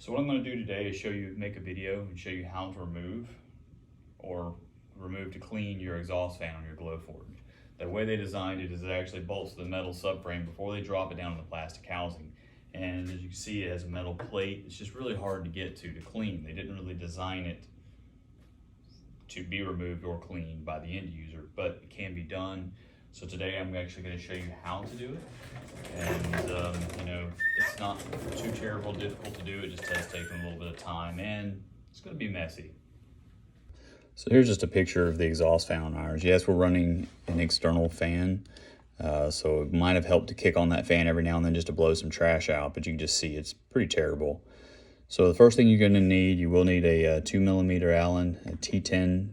So what I'm going to do today is make a video and show you how to remove to clean your exhaust fan on your Glowforge. The way they designed it is it actually bolts to the metal subframe before they drop it down in the plastic housing. And as you can see, it has a metal plate. It's just really hard to get to clean. They didn't really design it to be removed or cleaned by the end user, but it can be done. So today I'm actually going to show you how to do it. And it's not too terrible difficult to do. It just has taken a little bit of time and it's going to be messy. So here's just a picture of the exhaust fan on ours. Yes, we're running an external fan. So it might have helped to kick on that fan every now and then just to blow some trash out, but you can just see it's pretty terrible. So the first thing you're going to need, you will need a 2mm Allen, a T10,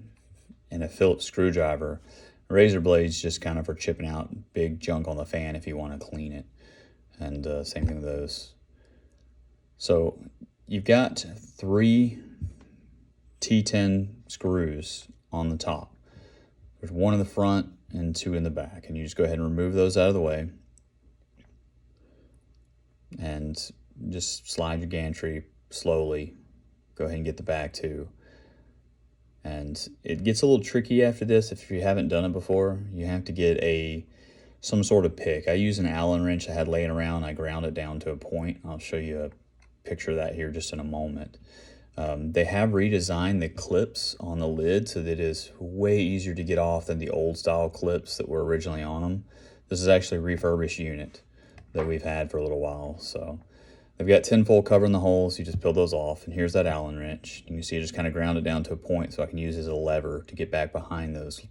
and a Phillips screwdriver. Razor blades just kind of for chipping out big junk on the fan if you want to clean it. And same thing with those. So you've got 3 T10 screws on the top. There's 1 in the front and 2 in the back. And you just go ahead and remove those out of the way. And just slide your gantry slowly. Go ahead and get the back too. And it gets a little tricky after this. If you haven't done it before, you have to get some sort of pick. I use an Allen wrench I had laying around. I ground it down to a point. I'll show you a picture of that here just in a moment. They have redesigned the clips on the lid so that it is way easier to get off than the old style clips that were originally on them. This is actually a refurbished unit that we've had for a little while. So they've got tinfoil covering the holes. You just peel those off, and here's that Allen wrench. You can see I just kind of ground it down to a point so I can use it as a lever to get back behind those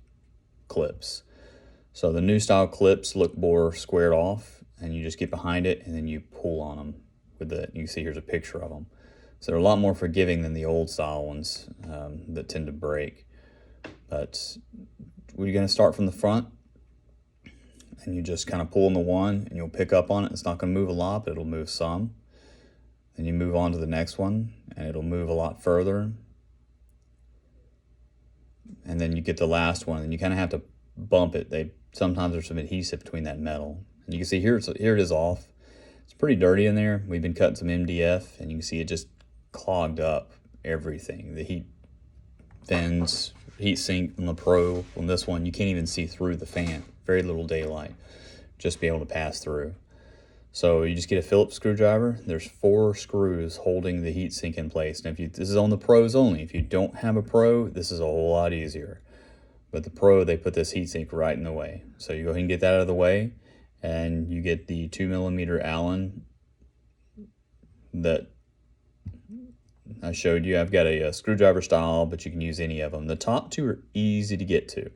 clips. So the new style clips look more squared off, and you just get behind it and then you pull on them with the, you can see here's a picture of them. So they're a lot more forgiving than the old style ones that tend to break. But we're going to start from the front, and you just kind of pull on the one and you'll pick up on it. It's not going to move a lot, but it'll move some. Then you move on to the next one and it'll move a lot further. And then you get the last one and you kind of have to bump it. Sometimes there's some adhesive between that metal. And you can see here it is off. It's pretty dirty in there. We've been cutting some MDF and you can see it just clogged up everything. The heat fins, heat sink on the Pro, on this one, you can't even see through the fan. Very little daylight. Just be able to pass through. So you just get a Phillips screwdriver. There's 4 screws holding the heat sink in place. And this is on the Pros only. If you don't have a Pro, this is a whole lot easier. But the Pro, they put this heat sink right in the way. So you go ahead and get that out of the way, and you get the 2mm Allen that I showed you. I've got a screwdriver style, but you can use any of them. The top 2 are easy to get to.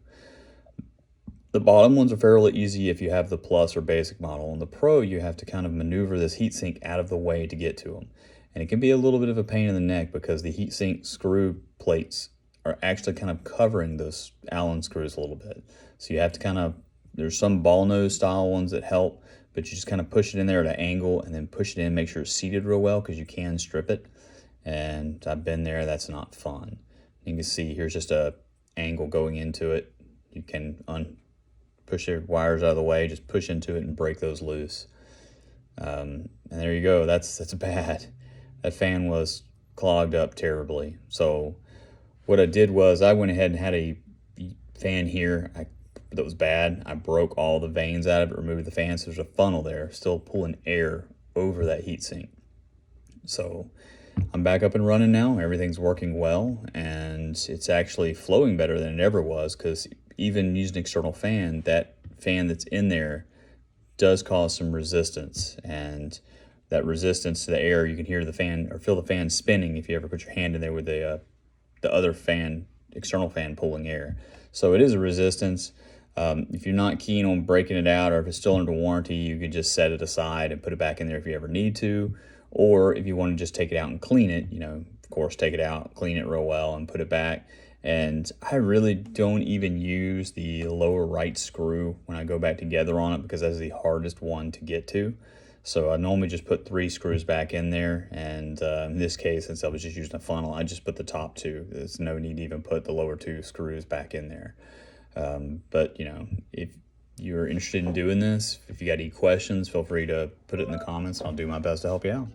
The bottom ones are fairly easy if you have the Plus or basic model. On the Pro, you have to kind of maneuver this heatsink out of the way to get to them. And it can be a little bit of a pain in the neck because the heatsink screw plates are actually kind of covering those Allen screws a little bit. So you have to there's some ball nose style ones that help, but you just kind of push it in there at an angle and then push it in, make sure it's seated real well because you can strip it. And I've been there, that's not fun. You can see here's just a angle going into it. You can push your wires out of the way, just push into it and break those loose. And there you go, that's bad. That fan was clogged up terribly. So what I did was I went ahead and had a fan here that was bad. I broke all the veins out of it, removed the fan, so there's a funnel there, still pulling air over that heatsink. So I'm back up and running now. Everything's working well, and it's actually flowing better than it ever was because even using an external fan, that fan that's in there does cause some resistance. And that resistance to the air, you can hear the fan or feel the fan spinning if you ever put your hand in there with the other fan, external fan pulling air. So it is a resistance. If you're not keen on breaking it out or if it's still under warranty, you could just set it aside and put it back in there if you ever need to. Or if you want to just take it out and clean it, of course, take it out, clean it real well and put it back. And I really don't even use the lower right screw when I go back together on it because that's the hardest one to get to. So I normally just put 3 screws back in there. And in this case, since I was just using a funnel, I just put the top 2. There's no need to even put the lower 2 screws back in there. But if you're interested in doing this, if you got any questions, feel free to put it in the comments. I'll do my best to help you out.